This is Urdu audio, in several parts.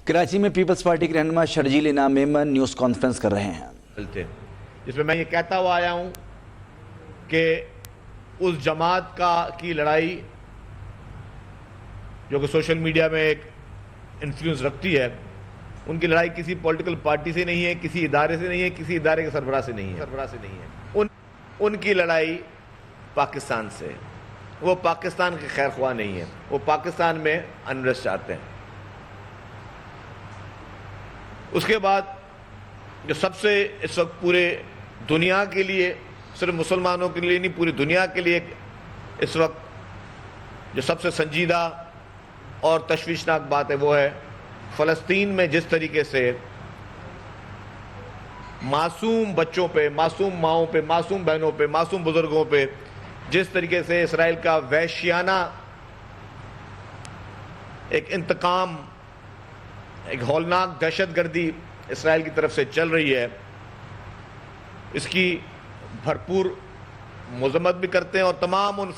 کراچی میں پیپلز پارٹی کے رہنما شرجیل انعام میمن نیوز کانفرنس کر رہے ہیں، جس میں یہ کہتا ہوا آیا ہوں کہ اس جماعت کی لڑائی جو کہ سوشل میڈیا میں ایک انفلوئنس رکھتی ہے، ان کی لڑائی کسی پولیٹیکل پارٹی سے نہیں ہے، کسی ادارے سے نہیں ہے، کسی ادارے کے سربراہ سے نہیں ہے۔ ان کی لڑائی پاکستان سے، وہ پاکستان کے خیر خواہ نہیں ہے، وہ پاکستان میں انریسٹ چاہتے ہیں۔ اس کے بعد جو سب سے اس وقت پورے دنیا کے لیے، صرف مسلمانوں کے لیے نہیں، پوری دنیا کے لیے اس وقت جو سب سے سنجیدہ اور تشویشناک بات ہے، وہ ہے فلسطین میں جس طریقے سے معصوم بچوں پہ، معصوم ماؤں پہ، معصوم بہنوں پہ، معصوم بزرگوں پہ جس طریقے سے اسرائیل کا وحشیانہ ایک انتقام، ایک ہولناک دہشت گردی اسرائیل کی طرف سے چل رہی ہے، اس کی بھرپور مذمت بھی کرتے ہیں، اور تمام ان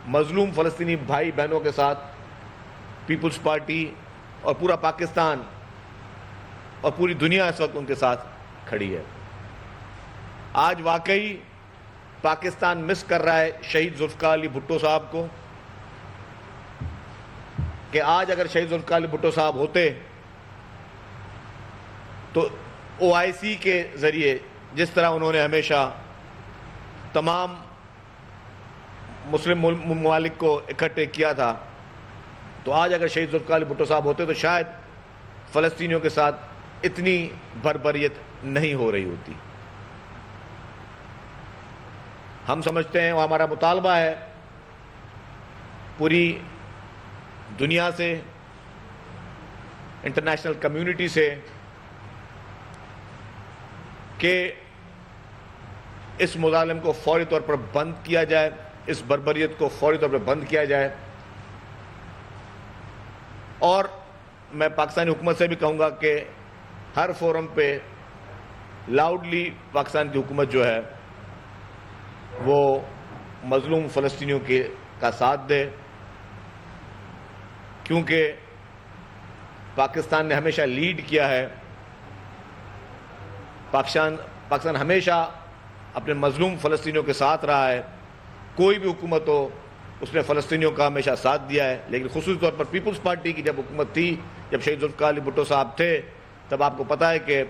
مظلوم فلسطینی بھائی بہنوں کے ساتھ پیپلز پارٹی اور پورا پاکستان اور پوری دنیا اس وقت ان کے ساتھ کھڑی ہے۔ آج واقعی پاکستان مس کر رہا ہے شہید ذوالفقار علی بھٹو صاحب کو، کہ آج اگر شہید ذوالفقار علی بھٹو صاحب ہوتے تو OIC کے ذریعے جس طرح انہوں نے ہمیشہ تمام مسلم ممالک کو اکٹھے کیا تھا، تو آج اگر شہید ذوالفقار علی بھٹو صاحب ہوتے تو شاید فلسطینیوں کے ساتھ اتنی بربریت نہیں ہو رہی ہوتی۔ ہم سمجھتے ہیں، وہ ہمارا مطالبہ ہے پوری دنیا سے، انٹرنیشنل کمیونٹی سے، کہ اس مظالم کو فوری طور پر بند کیا جائے، اس بربریت کو فوری طور پر بند کیا جائے۔ اور میں پاکستانی حکومت سے بھی کہوں گا کہ ہر فورم پہ لاؤڈلی پاکستان کی حکومت جو ہے وہ مظلوم فلسطینیوں کا ساتھ دے، کیونکہ پاکستان نے ہمیشہ لیڈ کیا ہے، پاکستان ہمیشہ اپنے مظلوم فلسطینیوں کے ساتھ رہا ہے۔ کوئی بھی حکومت ہو، اس نے فلسطینیوں کا ہمیشہ ساتھ دیا ہے، لیکن خصوصی طور پر پیپلز پارٹی کی جب حکومت تھی، جب شہید ذوالفقار علی بھٹو صاحب تھے، تب آپ کو پتہ ہے کہ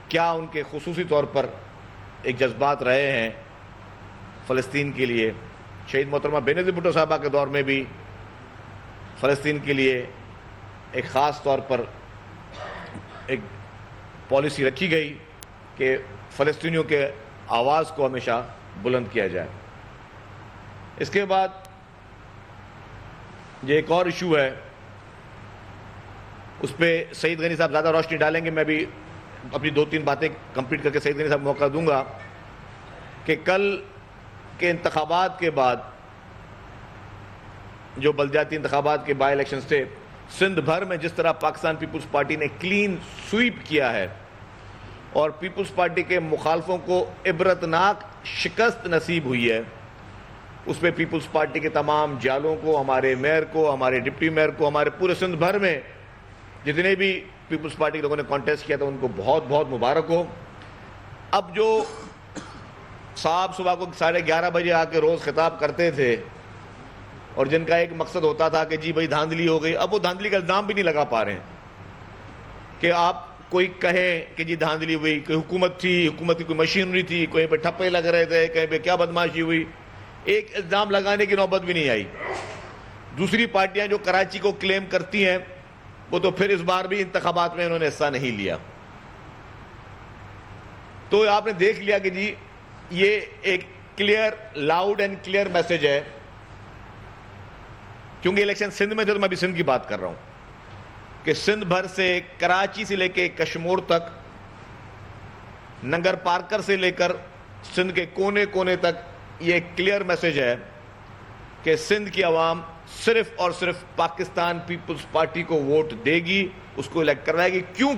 کیا ان کے خصوصی طور پر ایک جذبات رہے ہیں فلسطین کے لیے۔ شہید محترمہ بینظیر بھٹو صاحبہ کے دور میں بھی فلسطین کے لیے ایک خاص طور پر ایک پالیسی رکھی گئی کہ فلسطینیوں کے آواز کو ہمیشہ بلند کیا جائے۔ اس کے بعد یہ ایک اور ایشو ہے، اس پہ سعید غنی صاحب زیادہ روشنی ڈالیں گے، میں بھی اپنی 2-3 باتیں کمپلیٹ کر کے سعید غنی صاحب موقع دوں گا، کہ کل کے انتخابات کے بعد جو بلدیاتی انتخابات کے بائی الیکشنز تھے، سندھ بھر میں جس طرح پاکستان پیپلز پارٹی نے کلین سویپ کیا ہے اور پیپلز پارٹی کے مخالفوں کو عبرتناک شکست نصیب ہوئی ہے، اس پہ پیپلز پارٹی کے تمام جالوں کو، ہمارے میئر کو، ہمارے ڈپٹی میئر کو، ہمارے پورے سندھ بھر میں جتنے بھی پیپلز پارٹی کے لوگوں نے کانٹیسٹ کیا تھا، ان کو بہت بہت مبارک ہو۔ اب جو صاحب صبح کو 11:30 بجے آ کے روز خطاب کرتے تھے اور جن کا ایک مقصد ہوتا تھا کہ جی بھائی دھاندلی ہو گئی، اب وہ دھاندلی کا الزام بھی نہیں لگا پا رہے ہیں کہ آپ کوئی کہے کہ جی دھاندلی ہوئی، کوئی حکومت تھی، حکومت کی کوئی مشینری تھی، کوئی پہ ٹھپے لگ رہے تھے، کہیں پہ کیا بدماشی ہوئی، ایک الزام لگانے کی نوبت بھی نہیں آئی۔ دوسری پارٹیاں جو کراچی کو کلیم کرتی ہیں، وہ تو پھر اس بار بھی انتخابات میں انہوں نے حصہ نہیں لیا۔ تو آپ نے دیکھ لیا کہ جی یہ ایک clear, loud and clear message ہے، کیونکہ الیکشن سندھ میں تھے تو میں بھی سندھ کی بات کر رہا ہوں، کہ سندھ بھر سے، کراچی سے لے کے کشمور تک، ننگر پارکر سے لے کر سندھ کے کونے کونے تک یہ ایک کلیئر میسج ہے کہ سندھ کی عوام صرف اور صرف پاکستان پیپلز پارٹی کو ووٹ دے گی، اس کو الیکٹ کروائے گی۔ کیوں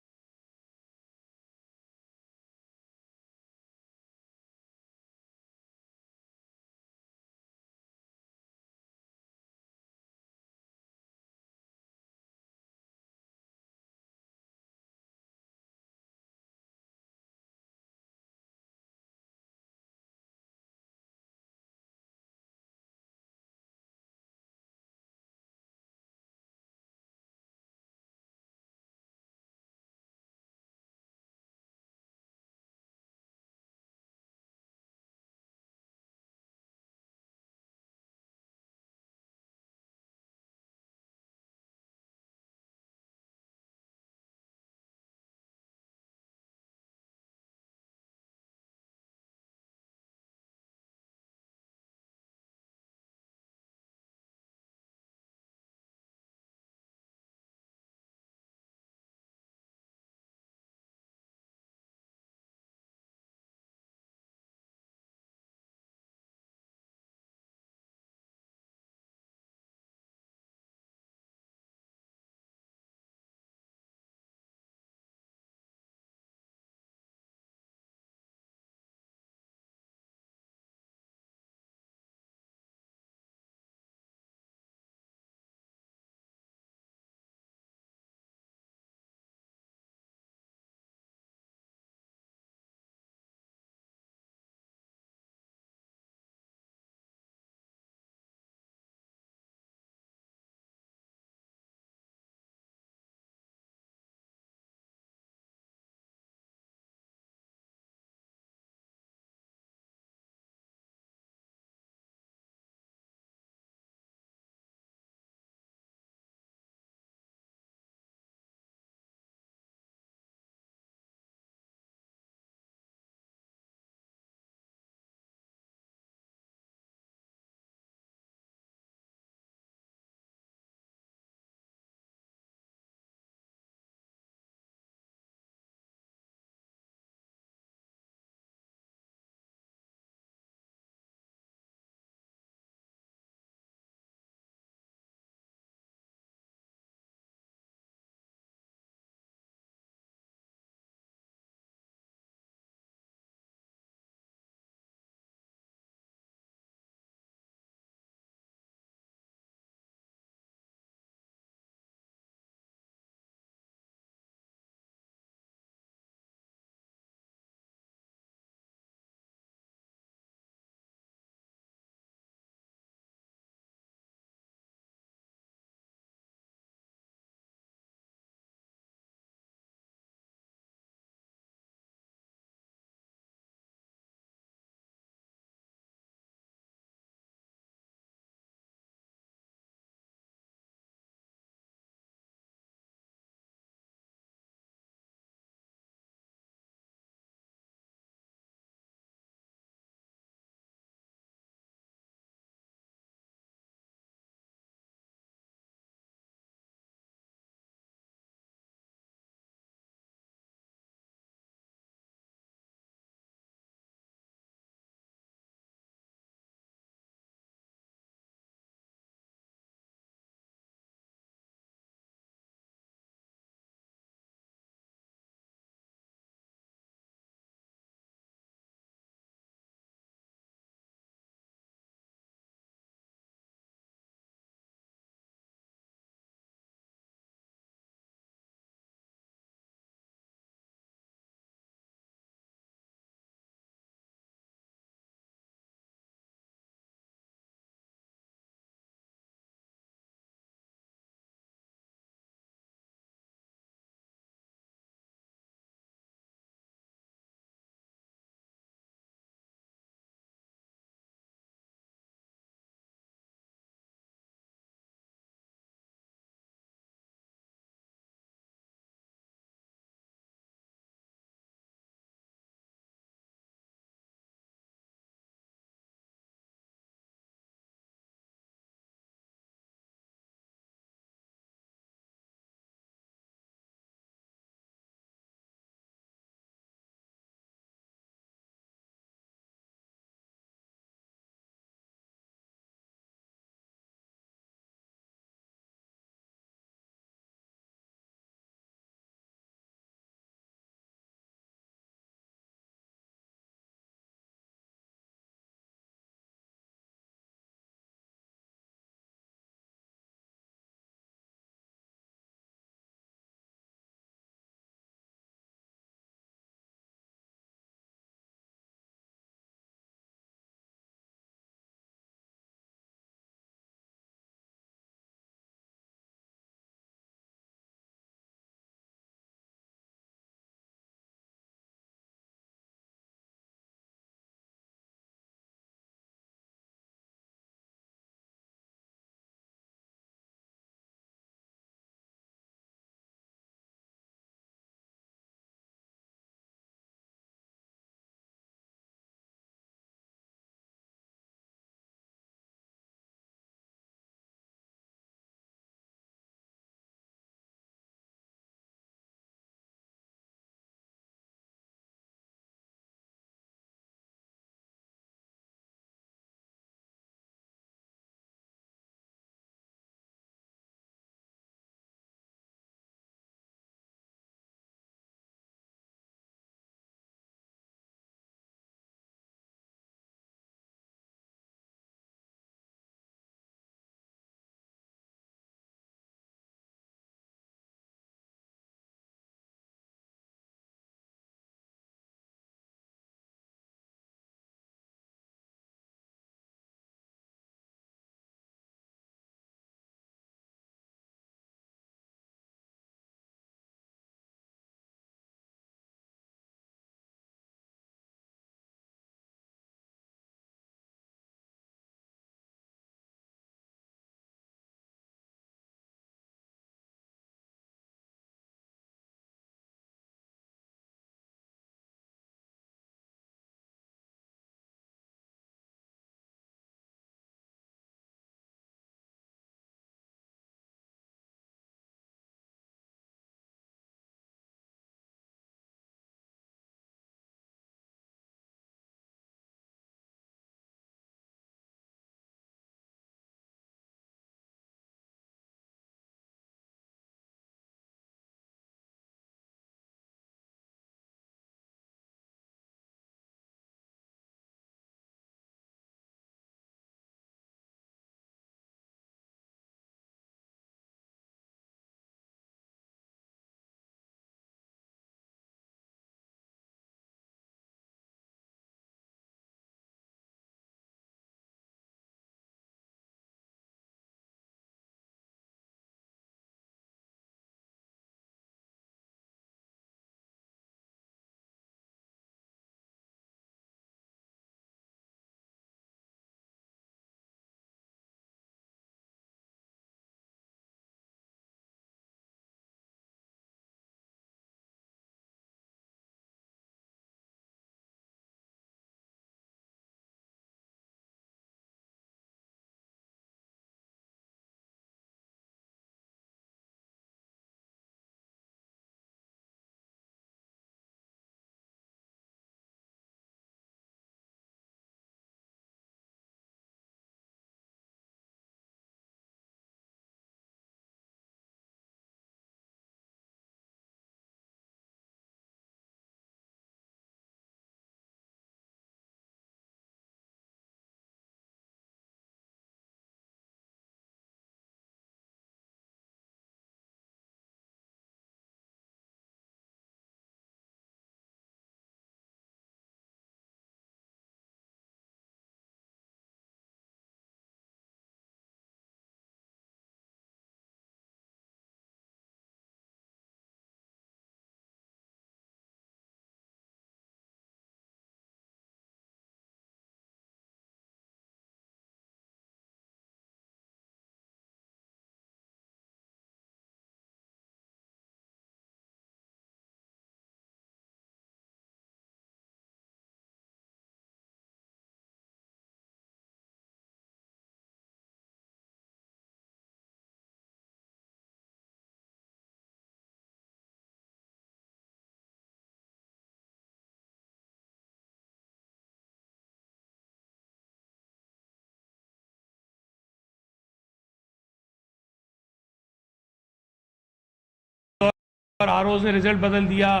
اور ROs نے رزلٹ بدل دیا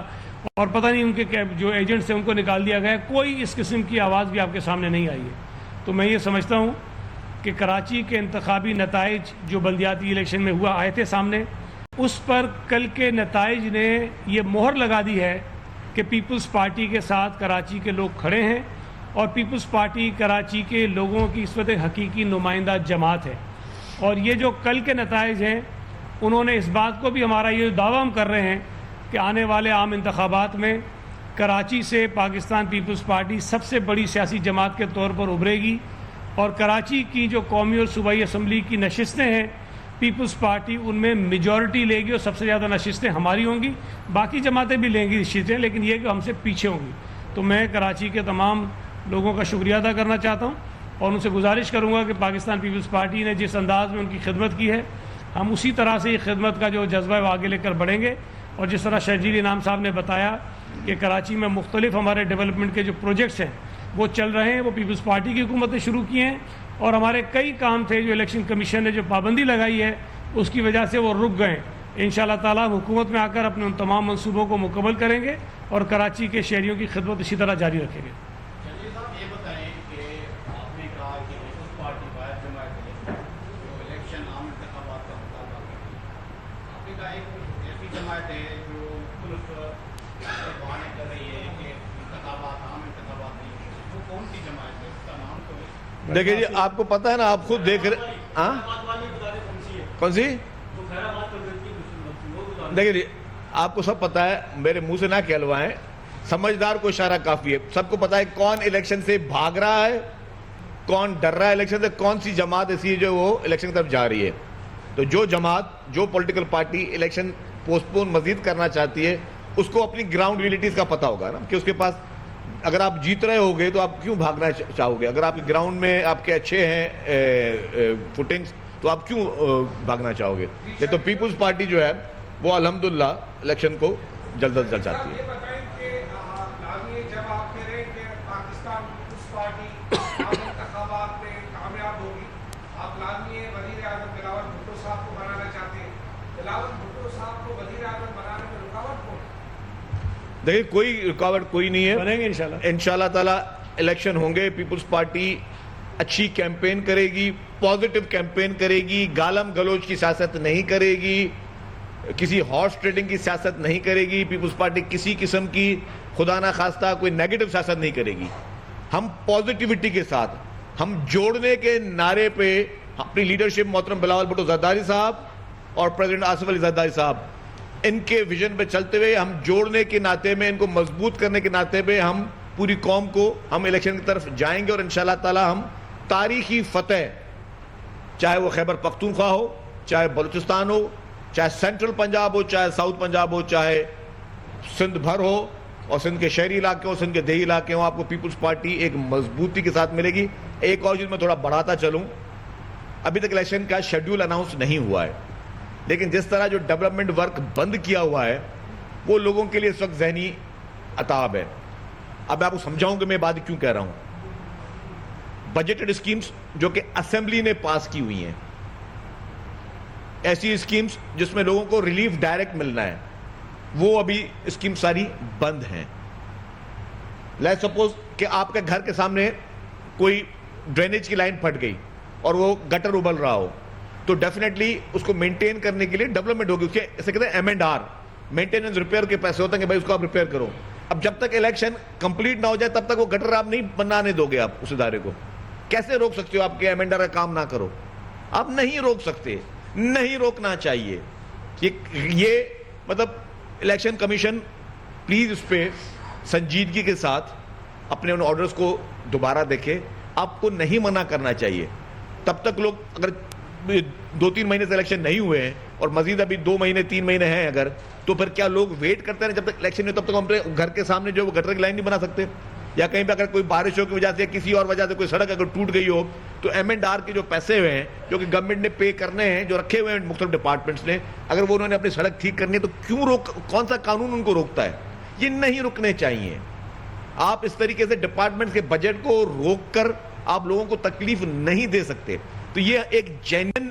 اور پتہ نہیں ان کے جو ایجنٹس ہیں ان کو نکال دیا گیا. کوئی اس قسم کی آواز بھی آپ کے سامنے نہیں آئی ہے. تو میں یہ سمجھتا ہوں کہ کراچی کے انتخابی نتائج جو بلدیاتی الیکشن میں ہوا آئے تھے سامنے, اس پر کل کے نتائج نے یہ مہر لگا دی ہے کہ پیپلز پارٹی کے ساتھ کراچی کے لوگ کھڑے ہیں اور پیپلز پارٹی کراچی کے لوگوں کی اس وقت ایک حقیقی نمائندہ جماعت ہے. اور یہ جو کل کے نتائج ہیں انہوں نے اس بات کو بھی, ہمارا یہ دعویٰ ہم کر رہے ہیں کہ آنے والے عام انتخابات میں کراچی سے پاکستان پیپلز پارٹی سب سے بڑی سیاسی جماعت کے طور پر ابھرے گی اور کراچی کی جو قومی اور صوبائی اسمبلی کی نشستیں ہیں پیپلز پارٹی ان میں میجورٹی لے گی اور سب سے زیادہ نشستیں ہماری ہوں گی. باقی جماعتیں بھی لیں گی نشستیں, لیکن یہ کہ ہم سے پیچھے ہوں گی. تو میں کراچی کے تمام لوگوں کا شکریہ ادا کرنا چاہتا ہوں اور ان سے گزارش کروں گا کہ پاکستان پیپلز پارٹی نے جس انداز میں ان کی خدمت کی ہے ہم اسی طرح سے یہ خدمت کا جو جذبہ ہے وہ آگے لے کر بڑھیں گے. اور جس طرح شرجیل انعام صاحب نے بتایا کہ کراچی میں مختلف ہمارے ڈیولپمنٹ کے جو پروجیکٹس ہیں وہ چل رہے ہیں, وہ پیپلز پارٹی کی حکومت نے شروع کیے ہیں اور ہمارے کئی کام تھے جو الیکشن کمیشن نے جو پابندی لگائی ہے اس کی وجہ سے وہ رک گئے. انشاءاللہ تعالیٰ حکومت میں آ کر اپنے ان تمام منصوبوں کو مکمل کریں گے اور کراچی کے شہریوں کی خدمت اسی طرح جاری رکھیں گے. دیکھیں جی, آپ کو پتہ ہے نا, آپ خود دیکھ رہے, کون سی, دیکھیں جی آپ کو سب پتہ ہے, میرے منہ سے نہ کہلوائیں, سمجھدار کو اشارہ کافی ہے. سب کو پتہ ہے کون الیکشن سے بھاگ رہا ہے, کون ڈر رہا ہے الیکشن سے, کون سی جماعت ایسی ہے جو وہ الیکشن کی طرف جا رہی ہے. تو جو جماعت, جو پولیٹیکل پارٹی الیکشن پوسٹ پون مزید کرنا چاہتی ہے اس کو اپنی گراؤنڈ ریئلٹیز کا پتہ ہوگا نا, کہ اس کے پاس اگر آپ جیت رہے ہوگے تو آپ کیوں بھاگنا چاہو گے. اگر آپ کے گراؤنڈ میں آپ کے اچھے ہیں فوٹنگز تو آپ کیوں بھاگنا چاہو گے. یہ تو پیپلز پارٹی جو ہے وہ الحمدللہ الیکشن کو جلد از جلد چاہتی ہے. دیکھیں کوئی رکاوٹ کوئی نہیں ہے, بنیں گے انشاءاللہ. انشاءاللہ تعالیٰ الیکشن ہوں گے. پیپلز پارٹی اچھی کیمپین کرے گی, پازیٹیو کیمپین کرے گی, گالم گلوچ کی سیاست نہیں کرے گی, کسی ہارس ٹریڈنگ کی سیاست نہیں کرے گی. پیپلز پارٹی کسی قسم کی خدا نہ خواستہ کوئی نیگیٹو سیاست نہیں کرے گی. ہم پازیٹیوٹی کے ساتھ, ہم جوڑنے کے نعرے پہ اپنی لیڈرشپ محترم بلاول بھٹو زرداری صاحب اور پریزیڈنٹ آصف علی زرداری صاحب ان کے ویژن پہ چلتے ہوئے, ہم جوڑنے کے ناطے میں, ان کو مضبوط کرنے کے ناطے پہ ہم پوری قوم کو ہم الیکشن کی طرف جائیں گے اور انشاءاللہ تعالی ہم تاریخی فتح, چاہے وہ خیبر پختونخوا ہو, چاہے بلوچستان ہو, چاہے سینٹرل پنجاب ہو, چاہے ساؤتھ پنجاب ہو, چاہے سندھ بھر ہو اور سندھ کے شہری علاقے ہوں, سندھ کے دیہی علاقے ہوں, آپ کو پیپلز پارٹی ایک مضبوطی کے ساتھ ملے گی. ایک اور چیز میں تھوڑا بڑھاتا چلوں, ابھی تک الیکشن کا شیڈیول اناؤنس نہیں ہوا ہے, لیکن جس طرح جو ڈیولپمنٹ ورک بند کیا ہوا ہے وہ لوگوں کے لیے اس وقت ذہنی عطاب ہے. اب میں آپ کو سمجھاؤں کہ میں بات کیوں کہہ رہا ہوں. بجٹڈ اسکیمز جو کہ اسمبلی نے پاس کی ہوئی ہیں, ایسی اسکیمز جس میں لوگوں کو ریلیف ڈائریکٹ ملنا ہے, وہ ابھی اسکیم ساری بند ہیں. لیٹ سپوز کہ آپ کے گھر کے سامنے کوئی ڈرینیج کی لائن پھٹ گئی اور وہ گٹر ابل رہا ہو, تو ڈیفینیٹلی اس کو مینٹین کرنے کے لیے ڈیولپمنٹ ہوگی. اس کے اسے کہتے ہیں M&R, مینٹیننس ریپیئر کے پیسے ہوتے ہیں کہ بھائی اس کو آپ ریپیئر کرو. اب جب تک الیکشن کمپلیٹ نہ ہو جائے تب تک وہ گٹر آپ نہیں بنانے دو گے. آپ اس ادارے کو کیسے روک سکتے ہو آپ کے M&R کا کام نہ کرو؟ آپ نہیں روک سکتے, نہیں روکنا چاہیے. یہ مطلب الیکشن کمیشن پلیز اس پہ سنجیدگی کے ساتھ اپنے ان آرڈرز کو دوبارہ دیکھے. آپ کو نہیں منع کرنا چاہیے. تب تک لوگ, اگر 2-3 مہینے سے الیکشن نہیں ہوئے ہیں اور مزید ابھی 2 مہینے 3 مہینے ہیں اگر, تو پھر کیا لوگ ویٹ کرتے ہیں جب تک الیکشن نہیں؟ تب تک ہم اپنے گھر کے سامنے جو وہ گٹر کی لائن نہیں بنا سکتے, یا کہیں پہ اگر کوئی بارشوں کی وجہ سے کسی اور وجہ سے کوئی سڑک اگر ٹوٹ گئی ہو تو M&R کے جو پیسے ہوئے ہیں جو کہ گورنمنٹ نے پے کرنے ہیں, جو رکھے ہوئے ہیں مختلف ڈپارٹمنٹس نے, اگر وہ انہوں نے اپنی سڑک ٹھیک کرنی ہے تو کیوں کون سا قانون ان کو روکتا ہے؟ یہ نہیں رکنے چاہیے. آپ اس طریقے سے ڈپارٹمنٹ کے بجٹ کو روک کر آپ لوگوں کو تکلیف نہیں دے سکتے. تو یہ ایک جینوئن